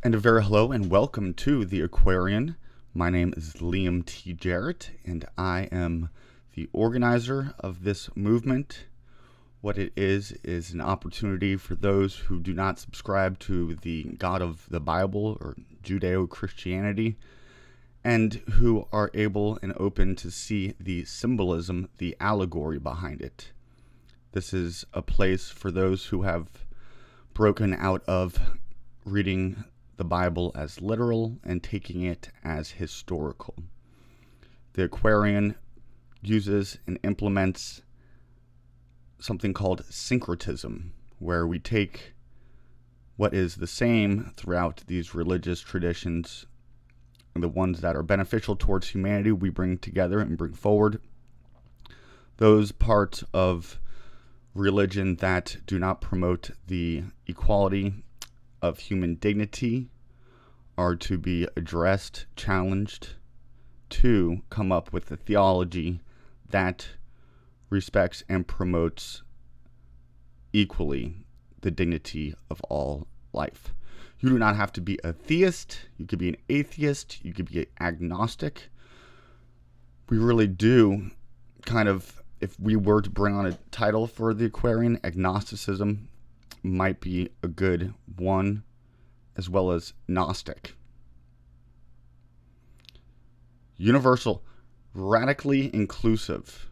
And a very hello and welcome to the Aquarian. My name is Liam T. Jarrett, and I am the organizer of this movement. What it is an opportunity for those who do not subscribe to the God of the Bible or Judeo-Christianity, and who are able and open to see the symbolism, the allegory behind it. This is a place for those who have broken out of reading the Bible as literal and taking it as historical. The Aquarian uses and implements something called syncretism, where we take what is the same throughout these religious traditions, and the ones that are beneficial towards humanity, we bring together and bring forward. Those parts of religion that do not promote the equality of human dignity are to be addressed, challenged, to come up with a theology that respects and promotes equally the dignity of all life. You do not have to be a theist. You could be an atheist. You could be agnostic. We really do kind of, if we were to bring on a title for the Aquarian, agnosticism might be a good one, as well as Gnostic. Universal, radically inclusive,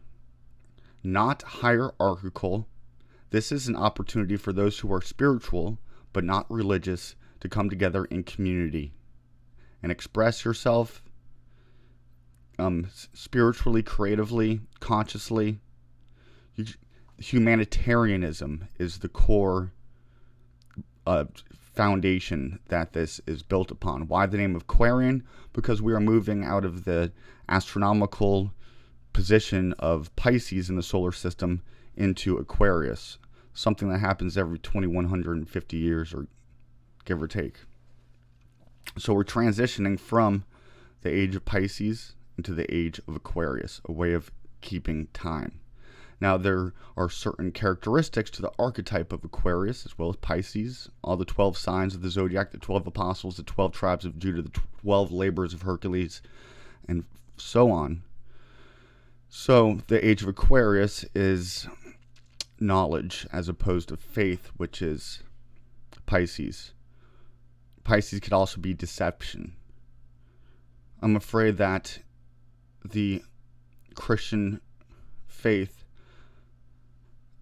not hierarchical. This is an opportunity for those who are spiritual but not religious to come together in community and express yourself spiritually, creatively, consciously. Humanitarianism is the core foundation that this is built upon. Why the name of Aquarian? Because we are moving out of the astronomical position of Pisces in the solar system into Aquarius, something that happens every 2150 years, or give or take. So we're transitioning from the age of Pisces into the age of Aquarius, a way of keeping time. Now, there are certain characteristics to the archetype of Aquarius, as well as Pisces, all the 12 signs of the zodiac, the 12 apostles, the 12 tribes of Judah, the 12 labors of Hercules, and so on. So, the age of Aquarius is knowledge, as opposed to faith, which is Pisces. Pisces could also be deception. I'm afraid that the Christian faith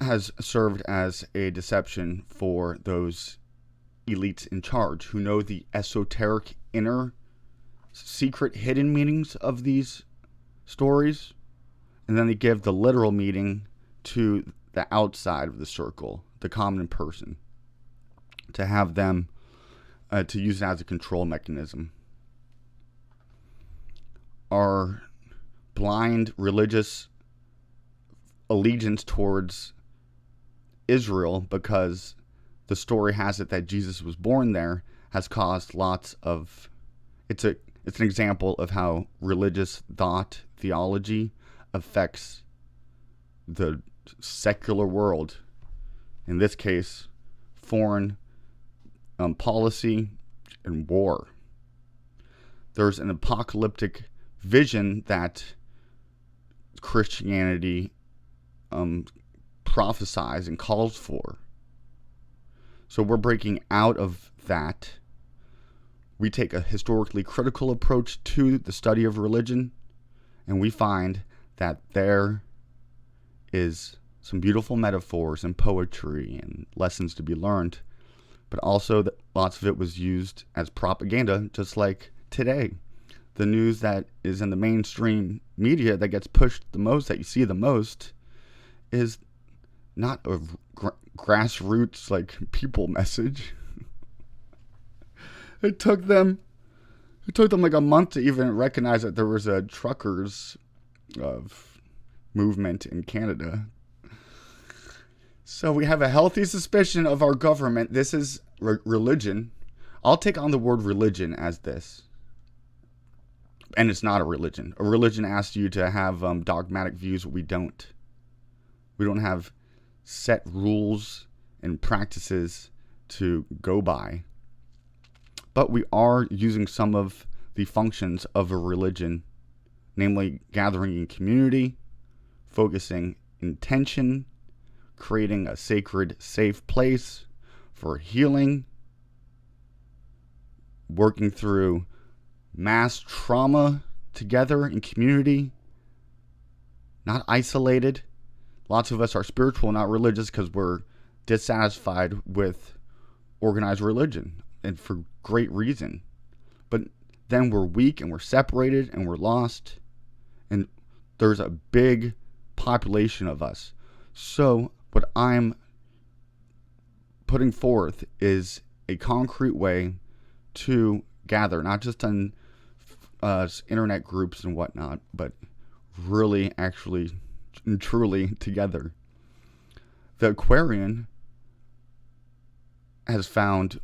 has served as a deception for those elites in charge who know the esoteric, inner, secret, hidden meanings of these stories, and then they give the literal meaning to the outside of the circle, the common person, to have them to use it as a control mechanism. Our blind religious allegiance towards Israel, because the story has it that Jesus was born there, has caused lots of... It's an example of how religious thought, theology, affects the secular world. In this case, foreign policy and war. There's an apocalyptic vision that Christianity prophesies and calls for. So we're breaking out of that. We take a historically critical approach to the study of religion, and we find that there is some beautiful metaphors and poetry and lessons to be learned, but also that lots of it was used as propaganda, just like today. The news that is in the mainstream media that gets pushed the most, that you see the most, is not a grassroots, like, people message. It took them like a month to even recognize that there was a truckers movement in Canada. So we have a healthy suspicion of our government. This is religion. I'll take on the word religion as this. And it's not a religion. A religion asks you to have dogmatic views. We don't. We don't have set rules and practices to go by. but we are using some of the functions of a religion, namely gathering in community, focusing intention, creating a sacred, safe place for healing, working through mass trauma together in community, not isolated. Lots of us are spiritual, not religious, because we're dissatisfied with organized religion, and for great reason. But then we're weak and we're separated and we're lost, and there's a big population of us. So what I'm putting forth is a concrete way to gather, not just on internet groups and whatnot, but really, actually, and truly together. The Aquarian has found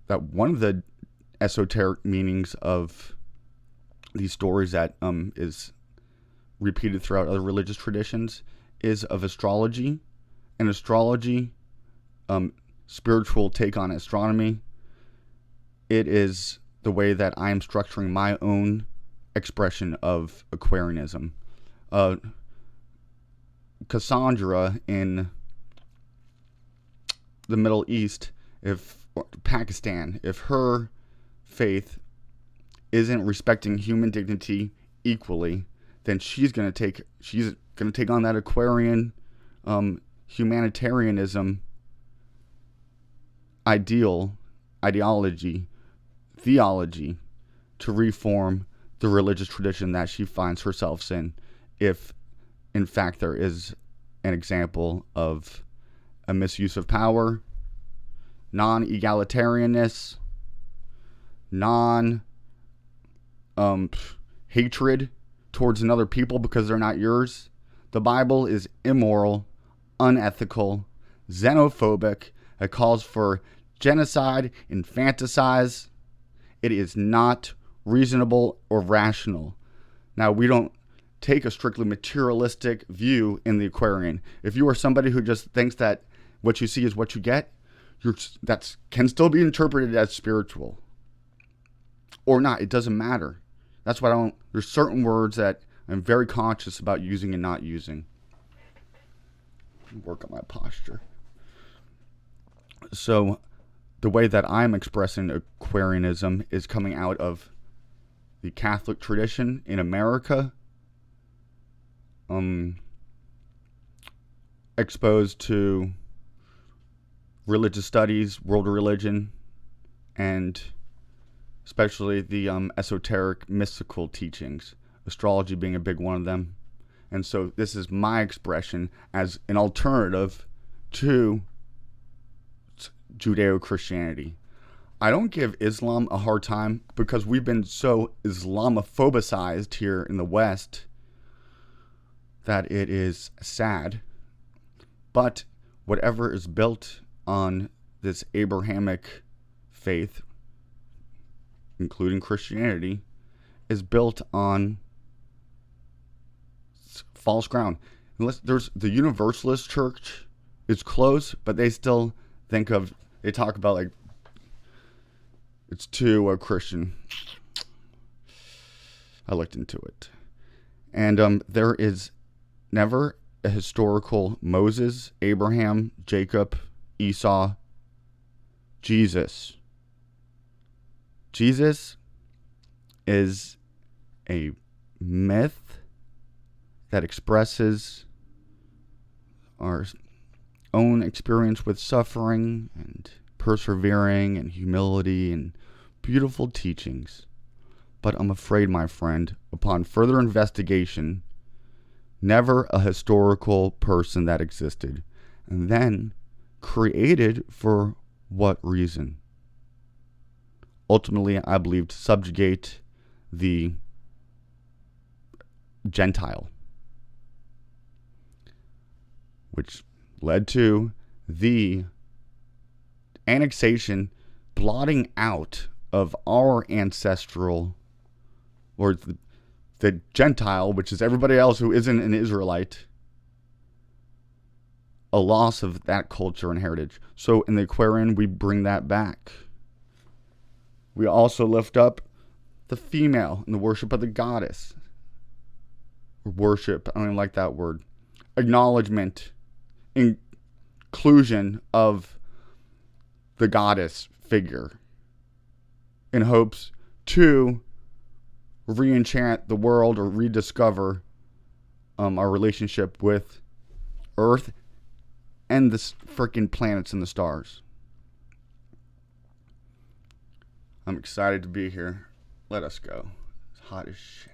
that one of the esoteric meanings of these stories that is repeated throughout other religious traditions is of astrology. And astrology, spiritual take on astronomy, it is the way that I am structuring my own expression of Aquarianism. Cassandra in the Middle East, Pakistan, if her faith isn't respecting human dignity equally, then she's going to take on that Aquarian humanitarianism ideology, theology, to reform the religious tradition that she finds herself in, if in fact there is an example of a misuse of power, non-egalitarianness, hatred towards another people because they're not yours. The Bible is immoral, unethical, xenophobic. It calls for genocide, infanticide. It is not reasonable or rational. Now, we don't take a strictly materialistic view in the Aquarian. If you are somebody who just thinks that what you see is what you get, that can still be interpreted as spiritual or not. It doesn't matter. That's why there's certain words that I'm very conscious about using and not using. Work on my posture. So the way that I'm expressing Aquarianism is coming out of the Catholic tradition in America, exposed to religious studies, world religion, and especially the esoteric mystical teachings, astrology being a big one of them. And so this is my expression as an alternative to Judeo-Christianity. I don't give Islam a hard time because we've been so Islamophobicized here in the West that it is sad. But whatever is built on this Abrahamic faith, including Christianity, is built on false ground. Unless there's the Universalist Church is close, but they still they talk about like it's too Christian. I looked into it, and there is never a historical Moses, Abraham, Jacob, Esau, Jesus. Jesus is a myth that expresses our own experience with suffering and persevering and humility and beautiful teachings. But I'm afraid, my friend, upon further investigation, never a historical person that existed. And then created for what reason? Ultimately, I believe to subjugate the Gentile, which led to the annexation, blotting out of our ancestral, or the Gentile, which is everybody else who isn't an Israelite, a loss of that culture and heritage. So in the Aquarian, we bring that back. We also lift up the female in the worship of the goddess. Worship, I don't even like that word. Acknowledgement, inclusion of the goddess figure in hopes to re-enchant the world or rediscover our relationship with Earth and the freaking planets and the stars. I'm excited to be here. Let us go. It's hot as shit.